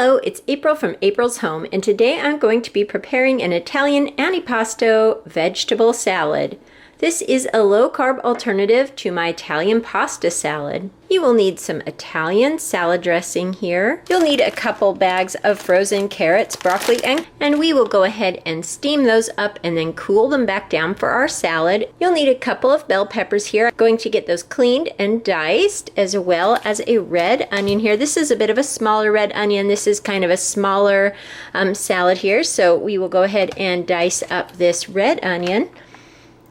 Hello, it's April from April's Home, and today I'm going to be preparing an Italian antipasto vegetable salad. This is a low-carb alternative to my Italian pasta salad. You will need some Italian salad dressing here. You'll need a couple bags of frozen carrots, broccoli, and we will go ahead and steam those up and then cool them back down for our salad. You'll need a couple of bell peppers here. I'm going to get those cleaned and diced, as well as a red onion here. This is a bit of a smaller red onion. This is kind of a smaller salad here, so we will go ahead and dice up this red onion.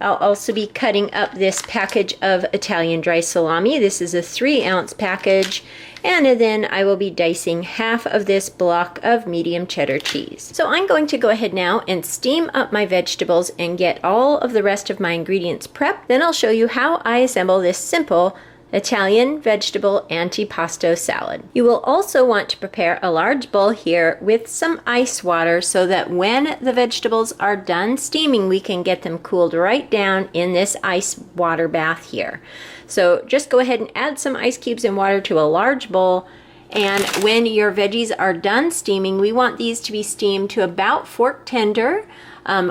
I'll also be cutting up this package of Italian dry salami. This is a 3-ounce package. And then I will be dicing half of this block of medium cheddar cheese. So I'm going to go ahead now and steam up my vegetables and get all of the rest of my ingredients prepped. Then I'll show you how I assemble this simple Italian vegetable antipasto salad. You will also want to prepare a large bowl here with some ice water so that when the vegetables are done steaming, we can get them cooled right down in this ice water bath here. So just go ahead and add some ice cubes and water to a large bowl. And when your veggies are done steaming, we want these to be steamed to about fork tender.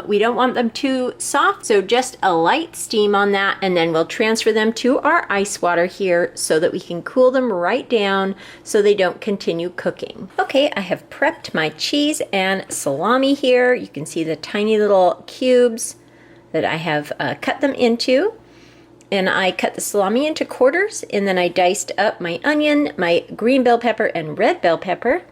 We don't want them too soft, so just a light steam on that, and then we'll transfer them to our ice water here so that we can cool them right down so they don't continue cooking. Okay, I have prepped my cheese and salami here. You can see the tiny little cubes that I have cut them into. And I cut the salami into quarters, and then I diced up my onion, my green bell pepper, and red bell pepper.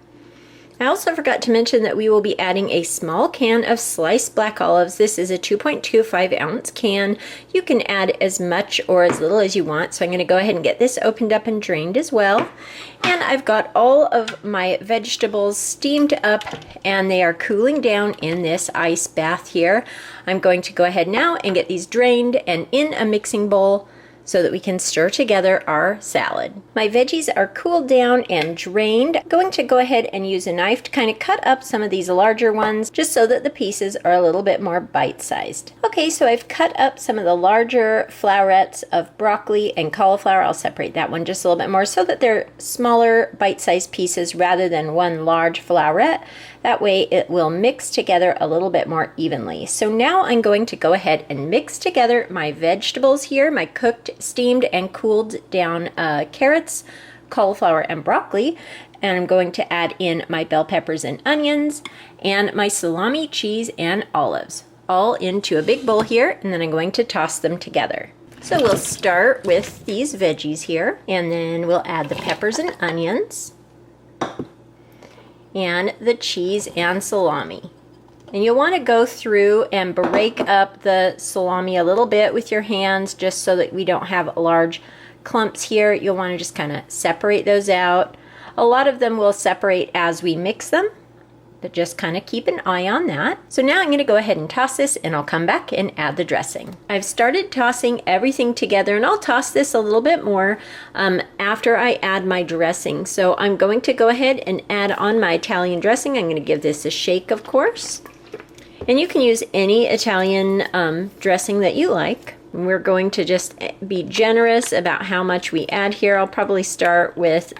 I also forgot to mention that we will be adding a small can of sliced black olives. This is a 2.25 ounce can. You can add as much or as little as you want. So I'm going to go ahead and get this opened up and drained as well. And I've got all of my vegetables steamed up and they are cooling down in this ice bath here. I'm going to go ahead now and get these drained and in a mixing bowl so that we can stir together our salad. My veggies are cooled down and drained. I'm going to go ahead and use a knife to kind of cut up some of these larger ones just so that the pieces are a little bit more bite-sized. Okay, so I've cut up some of the larger florets of broccoli and cauliflower. I'll separate that one just a little bit more so that they're smaller bite-sized pieces rather than one large floret. That way it will mix together a little bit more evenly. So now I'm going to go ahead and mix together my vegetables here, my cooked, steamed, and cooled down carrots, cauliflower, and broccoli. And I'm going to add in my bell peppers and onions and my salami, cheese, and olives all into a big bowl here, and then I'm going to toss them together. So we'll start with these veggies here, and then we'll add the peppers and onions and the cheese and salami. And you'll want to go through and break up the salami a little bit with your hands just so that we don't have large clumps here. You'll want to just kind of separate those out. A lot of them will separate as we mix them, but just kind of keep an eye on that. So now I'm going to go ahead and toss this, and I'll come back and add the dressing. I've started tossing everything together, and I'll toss this a little bit more after I add my dressing. So I'm going to go ahead and add on my Italian dressing. I'm going to give this a shake, of course. And you can use any Italian dressing that you like. We're going to just be generous about how much we add here. I'll probably start with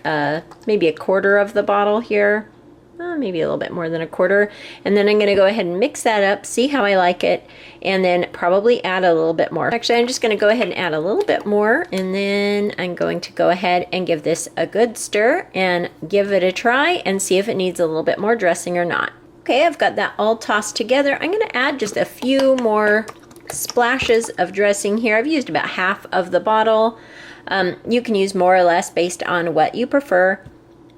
maybe a quarter of the bottle here. Maybe a little bit more than a quarter, and then I'm going to go ahead and mix that up, see how I like it, and then probably add a little bit more. Actually, I'm just going to go ahead and add a little bit more, and then I'm going to go ahead and give this a good stir and give it a try and see if it needs a little bit more dressing or not. Okay, I've got that all tossed together. I'm going to add just a few more splashes of dressing here. I've used about half of the bottle. You can use more or less based on what you prefer.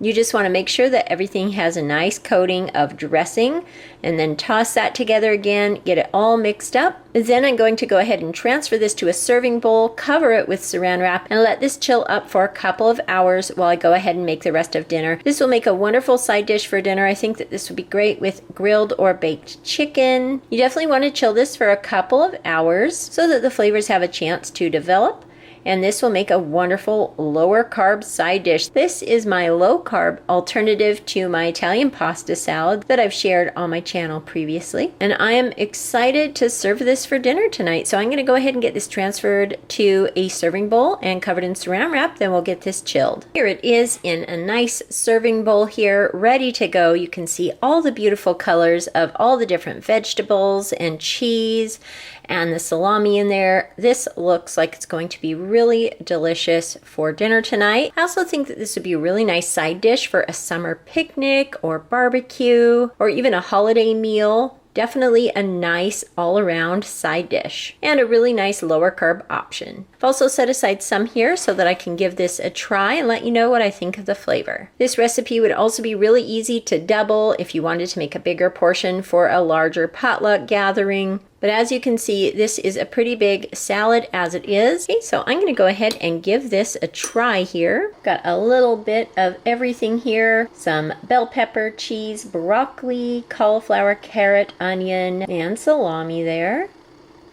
You just want to make sure that everything has a nice coating of dressing, and then toss that together again, get it all mixed up. Then I'm going to go ahead and transfer this to a serving bowl, cover it with saran wrap, and let this chill up for a couple of hours while I go ahead and make the rest of dinner. This will make a wonderful side dish for dinner. I think that this would be great with grilled or baked chicken. You definitely want to chill this for a couple of hours so that the flavors have a chance to develop. And this will make a wonderful lower carb side dish. This is my low carb alternative to my Italian pasta salad that I've shared on my channel previously. And I am excited to serve this for dinner tonight. So I'm going to go ahead and get this transferred to a serving bowl and covered in saran wrap. Then we'll get this chilled. Here it is in a nice serving bowl here, ready to go. You can see all the beautiful colors of all the different vegetables and cheese and the salami in there. This looks like it's going to be really delicious for dinner tonight. I also think that this would be a really nice side dish for a summer picnic or barbecue or even a holiday meal. Definitely a nice all-around side dish and a really nice lower carb option. I've also set aside some here so that I can give this a try and let you know what I think of the flavor. This recipe would also be really easy to double if you wanted to make a bigger portion for a larger potluck gathering. But as you can see, this is a pretty big salad as it is. Okay, so I'm going to go ahead and give this a try here. Got a little bit of everything here. Some bell pepper, cheese, broccoli, cauliflower, carrot, onion, and salami there.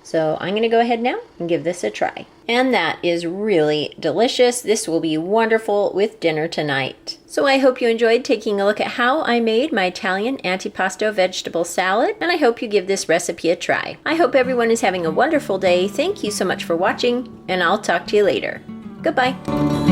So I'm going to go ahead now and give this a try. And that is really delicious. This will be wonderful with dinner tonight. So I hope you enjoyed taking a look at how I made my Italian Antipasto Vegetable Salad, and I hope you give this recipe a try. I hope everyone is having a wonderful day. Thank you so much for watching, and I'll talk to you later. Goodbye.